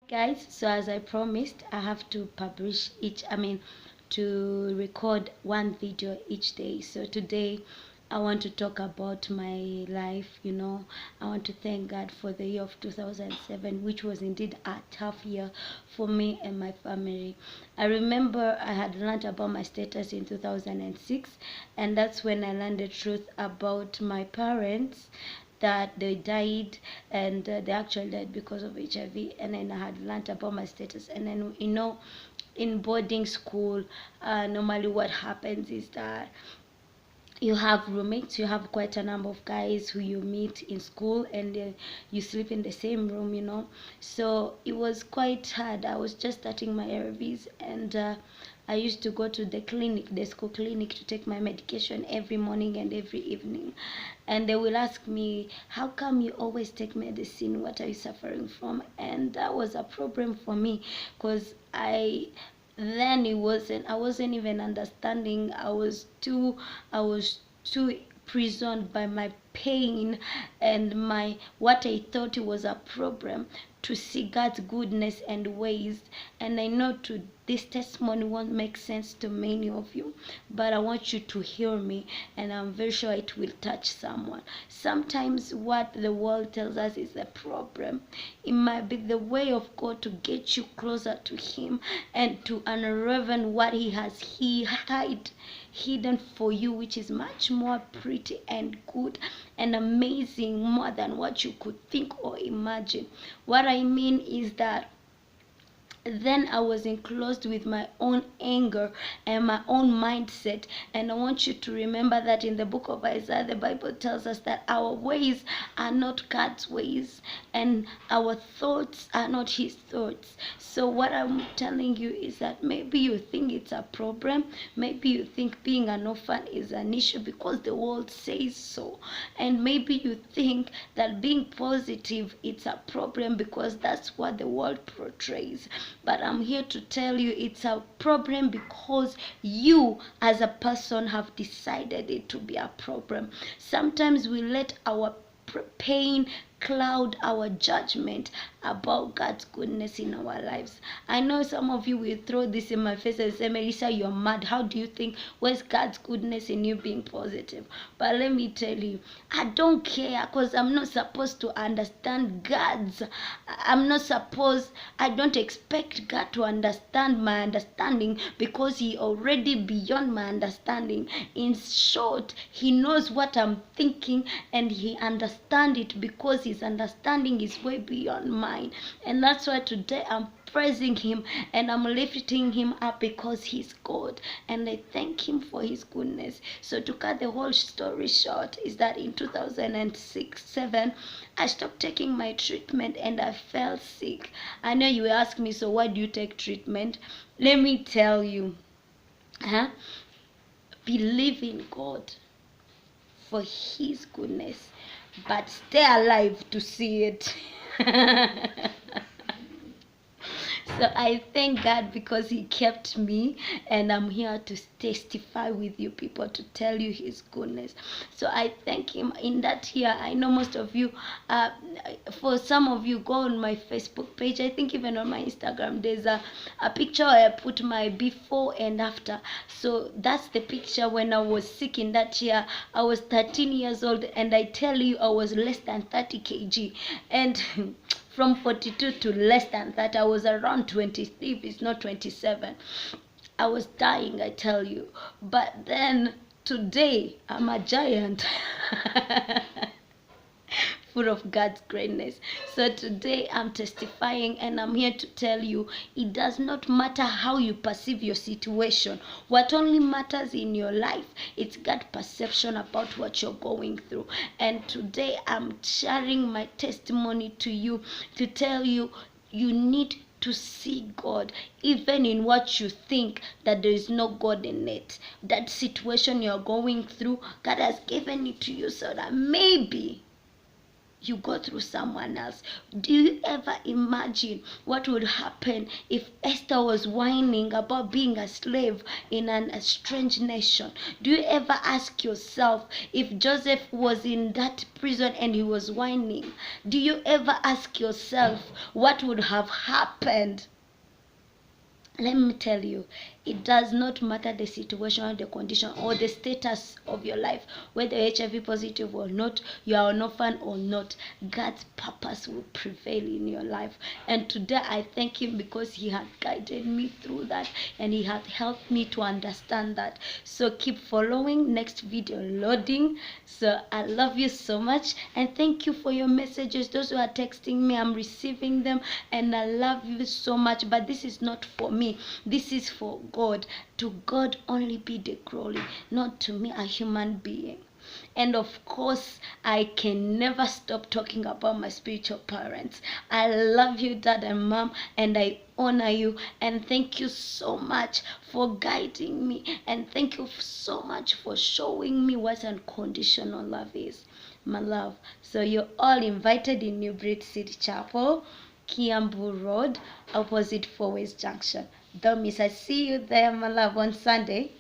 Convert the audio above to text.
Guys, so as I promised, I have to to record one video each day. So today I want to talk about my life. I want to thank God for the year of 2007, which was indeed a tough year for me and my family. I remember I had learned about my status in 2006, and that's when I learned the truth about my parents, that they died, and they actually died because of HIV. And then I had learned about my status. And then, in boarding school, normally what happens is that you have roommates. You have quite a number of guys who you meet in school, and you sleep in the same room. So it was quite hard. I was just starting my ARVs, and I used to go to the school clinic, to take my medication every morning and every evening. And they will ask me, how come you always take medicine? What are you suffering from? And that was a problem for me, because I wasn't even understanding. I was too prisoned by my pain and my what I thought it was a problem, to see God's goodness and ways. And I know this testimony won't make sense to many of you, but I want you to hear me, and I'm very sure it will touch someone. Sometimes what the world tells us is a problem. It might be the way of God to get you closer to Him, and to unravel what He hidden for you, which is much more pretty and good and amazing, more than what you could think or imagine. What I mean is that then I was enclosed with my own anger and my own mindset. And I want you to remember that in the book of Isaiah, the Bible tells us that our ways are not God's ways, and our thoughts are not His thoughts. So what I'm telling you is that maybe you think it's a problem. Maybe you think being an orphan is an issue because the world says so. And maybe you think that being positive, it's a problem because that's what the world portrays. But I'm here to tell you it's a problem because you as a person have decided it to be a problem. Sometimes we let our pain cloud our judgment about God's goodness in our lives. I know some of you will throw this in my face and say, Melissa, you're mad. How do you think, where's God's goodness in you being positive? But let me tell you, I don't care, because I'm not supposed to understand I don't expect God to understand my understanding, because He already beyond my understanding. In short, He knows what I'm thinking, and He understands it because His understanding is way beyond mine. And that's why today I'm praising Him and I'm lifting Him up, because He's God, and I thank Him for His goodness. So to cut the whole story short, is that in 2006-7 I stopped taking my treatment and I fell sick. I know you will ask me, so why do you take treatment? Let me tell you, believe in God for His goodness, but stay alive to see it. So I thank God because He kept me, and I'm here to testify with you people, to tell you His goodness. So I thank Him in that year. I know most of you, for some of you, go on my Facebook page. I think even on my Instagram, there's a picture where I put my before and after. So that's the picture when I was sick in that year. I was 13 years old, and I tell you, I was less than 30 kg. And from 42 to less than that, I was around 23, if it's not 27. I was dying, I tell you. But then today, I'm a giant. Full of God's greatness. So today I'm testifying, and I'm here to tell you, it does not matter how you perceive your situation. What only matters in your life, it's God's perception about what you're going through. And today I'm sharing my testimony to you, to tell you, you need to see God even in what you think that there is no God in it. That situation you're going through, God has given it to you so that maybe you go through someone else. Do you ever imagine what would happen if Esther was whining about being a slave in a strange nation? Do you ever ask yourself, if Joseph was in that prison and he was whining, do you ever ask yourself what would have happened? Let me tell you, it does not matter the situation or the condition or the status of your life, whether you're HIV positive or not, you are an orphan or not, God's purpose will prevail in your life. And today I thank him because he had guided me through that and he had helped me to understand that. So keep following, next video loading. So I love you so much and thank you for your messages. Those who are texting me, I'm receiving them and I love you so much. But this is not for me. This is for God. To God only be the glory, not to me, a human being. And of course, I can never stop talking about my spiritual parents. I love you, Dad and Mom, and I honor you. And thank you so much for guiding me. And thank you so much for showing me what unconditional love is. My love. So you're all invited in New Breed City Chapel, Kiambu Road, opposite Four Ways Junction. Don't miss. I see you there, my love, on Sunday.